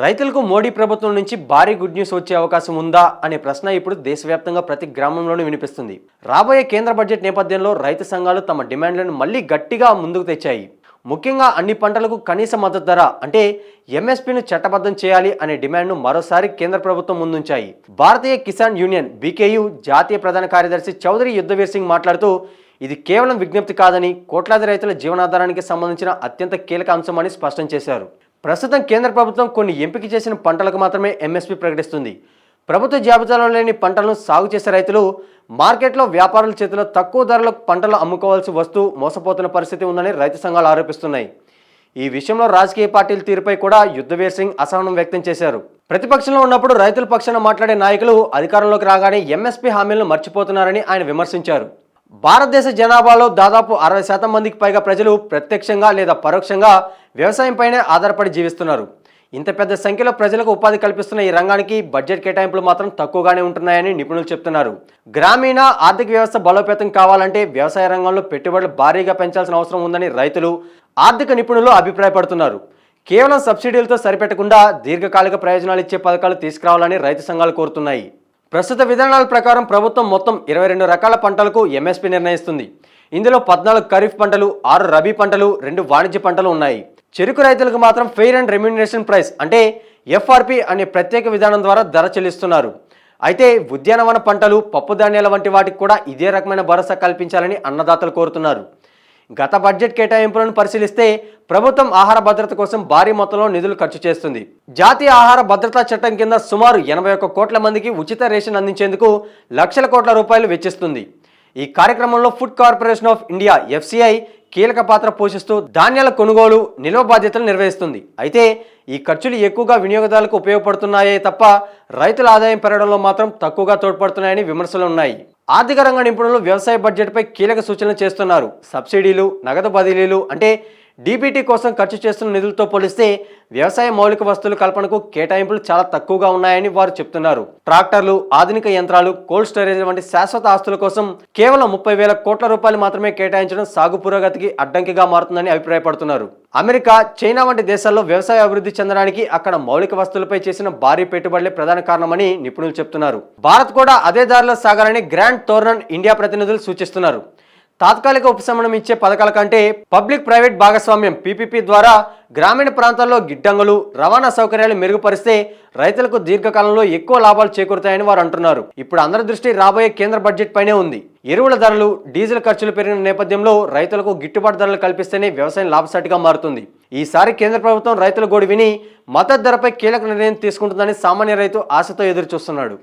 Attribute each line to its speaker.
Speaker 1: రైతులకు మోడీ ప్రభుత్వం నుంచి భారీ గుడ్ న్యూస్ వచ్చే అవకాశం ఉందా అనే ప్రశ్న ఇప్పుడు దేశవ్యాప్తంగా ప్రతి గ్రామంలోనూ వినిపిస్తుంది. రాబోయే కేంద్ర బడ్జెట్ నేపథ్యంలో రైతు సంఘాలు తమ డిమాండ్లను మళ్లీ గట్టిగా ముందుకు తెచ్చాయి. ముఖ్యంగా అన్ని పంటలకు కనీస మద్దతు ధర అంటే ఎంఎస్పీను చట్టబద్ధం చేయాలి అనే డిమాండ్ను మరోసారి కేంద్ర ప్రభుత్వం ముందుంచాయి. భారతీయ కిసాన్ యూనియన్ బీకేయూ జాతీయ ప్రధాన కార్యదర్శి చౌదరి యుద్ధవీర్ సింగ్ మాట్లాడుతూ, ఇది కేవలం విజ్ఞప్తి కాదని కోట్లాది రైతుల జీవనాధారానికి సంబంధించిన అత్యంత కీలక అంశమని స్పష్టం చేశారు. ప్రస్తుతం కేంద్ర ప్రభుత్వం కొన్ని ఎంపిక చేసిన పంటలకు మాత్రమే ఎంఎస్పీ ప్రకటిస్తుంది. ప్రభుత్వ జాబితాలో లేని పంటలను సాగు చేసే రైతులు మార్కెట్లో వ్యాపారుల చేతిలో తక్కువ ధరలకు పంటలు అమ్ముకోవాల్సి వస్తూ మోసపోతున్న పరిస్థితి ఉందని రైతు సంఘాలు ఆరోపిస్తున్నాయి. ఈ విషయంలో రాజకీయ పార్టీల తీరుపై కూడా యుద్ధవీర్ సింగ్ అసహనం వ్యక్తం చేశారు. ప్రతిపక్షంలో ఉన్నప్పుడు రైతుల పక్షాన మాట్లాడే నాయకులు అధికారంలోకి రాగానే ఎంఎస్పీ హామీలను మర్చిపోతున్నారని ఆయన విమర్శించారు. భారతదేశ జనాభాలో దాదాపు 60% మందికి పైగా ప్రజలు ప్రత్యక్షంగా లేదా పరోక్షంగా వ్యవసాయంపైనే ఆధారపడి జీవిస్తున్నారు. ఇంత పెద్ద సంఖ్యలో ప్రజలకు ఉపాధి కల్పిస్తున్న ఈ రంగానికి బడ్జెట్ కేటాయింపులు మాత్రం తక్కువగానే ఉంటున్నాయని నిపుణులు చెప్తున్నారు. గ్రామీణ ఆర్థిక వ్యవస్థ బలోపేతం కావాలంటే వ్యవసాయ రంగంలో పెట్టుబడులు భారీగా పెంచాల్సిన అవసరం ఉందని రైతులు, ఆర్థిక నిపుణులు అభిప్రాయపడుతున్నారు. కేవలం సబ్సిడీలతో సరిపెట్టకుండా దీర్ఘకాలిక ప్రయోజనాలు ఇచ్చే పథకాలు తీసుకురావాలని రైతు సంఘాలు కోరుతున్నాయి. ప్రస్తుత విధానాల ప్రకారం ప్రభుత్వం మొత్తం 22 రకాల పంటలకు ఎంఎస్పీ నిర్ణయిస్తుంది. ఇందులో 14 ఖరీఫ్ పంటలు, 6 రబీ పంటలు, 2 వాణిజ్య పంటలు ఉన్నాయి. చెరుకు రైతులకు మాత్రం ఫెయిర్ అండ్ రెమ్యూనరేషన్ ప్రైస్ అంటే ఎఫ్ఆర్పి అనే ప్రత్యేక విధానం ద్వారా ధర చెల్లిస్తున్నారు. అయితే ఉద్యానవన పంటలు, పప్పు ధాన్యాల వంటి వాటికి కూడా ఇదే రకమైన భరోసా కల్పించాలని అన్నదాతలు కోరుతున్నారు. గత బడ్జెట్ కేటాయింపులను పరిశీలిస్తే ప్రభుత్వం ఆహార భద్రత కోసం భారీ మొత్తంలో నిధులు ఖర్చు చేస్తుంది. జాతీయ ఆహార భద్రతా చట్టం కింద సుమారు 81 కోట్ల మందికి ఉచిత రేషన్ అందించేందుకు లక్షల కోట్ల రూపాయలు వెచ్చిస్తుంది. ఈ కార్యక్రమంలో food corporation of India FCI కీలక పాత్ర పోషిస్తూ ధాన్యాల కొనుగోలు, నిల్వ బాధ్యతలు నిర్వహిస్తుంది. అయితే ఈ ఖర్చులు ఎక్కువగా వినియోగదారులకు ఉపయోగపడుతున్నాయే తప్ప రైతుల ఆదాయం పెరగడంలో మాత్రం తక్కువగా తోడ్పడుతున్నాయని విమర్శలు ఉన్నాయి. ఆర్థిక రంగ నిపుణులు వ్యవసాయ బడ్జెట్పై కీలక సూచనలు చేస్తున్నారు. సబ్సిడీలు, నగదు బదిలీలు అంటే డీబీటీ కోసం ఖర్చు చేస్తున్న నిధులతో పోలిస్తే వ్యవసాయ మౌలిక వస్తువుల కల్పనకు కేటాయింపులు చాలా తక్కువగా ఉన్నాయని వారు చెప్తున్నారు. ట్రాక్టర్లు, ఆధునిక యంత్రాలు, కోల్డ్ స్టోరేజ్ వంటి శాశ్వత ఆస్తుల కోసం కేవలం 30,000 కోట్ల రూపాయలు మాత్రమే కేటాయించడం సాగు పురోగతికి అడ్డంకిగా మారుతుందని అభిప్రాయపడుతున్నారు. అమెరికా, చైనా వంటి దేశాల్లో వ్యవసాయ అభివృద్ధి చెందడానికి అక్కడ మౌలిక వస్తువులపై చేసిన భారీ పెట్టుబడులే ప్రధాన కారణమని నిపుణులు చెప్తున్నారు. భారత్ కూడా అదే దారిలో సాగాలని గ్రాండ్ థోర్నన్ ఇండియా ప్రతినిధులు సూచిస్తున్నారు. తాత్కాలిక ఉపశమనం ఇచ్చే పథకాల కంటే పబ్లిక్ ప్రైవేట్ భాగస్వామ్యం పీపీపీ ద్వారా గ్రామీణ ప్రాంతాల్లో గిడ్డంగులు, రవాణా సౌకర్యాలు మెరుగుపరిస్తే రైతులకు దీర్ఘకాలంలో ఎక్కువ లాభాలు చేకూరుతాయని వారు అంటున్నారు. ఇప్పుడు అందరి దృష్టి రాబోయే కేంద్ర బడ్జెట్ పైనే ఉంది. ఎరువుల ధరలు, డీజిల్ ఖర్చులు పెరిగిన నేపథ్యంలో రైతులకు గిట్టుబాటు ధరలు కల్పిస్తేనే వ్యవసాయం లాభసాటిగా మారుతుంది. ఈసారి కేంద్ర ప్రభుత్వం రైతుల గోడు విని మద్దతు ధరపై కీలక నిర్ణయం తీసుకుంటుందని సామాన్య రైతు ఆశతో ఎదురు చూస్తున్నాడు.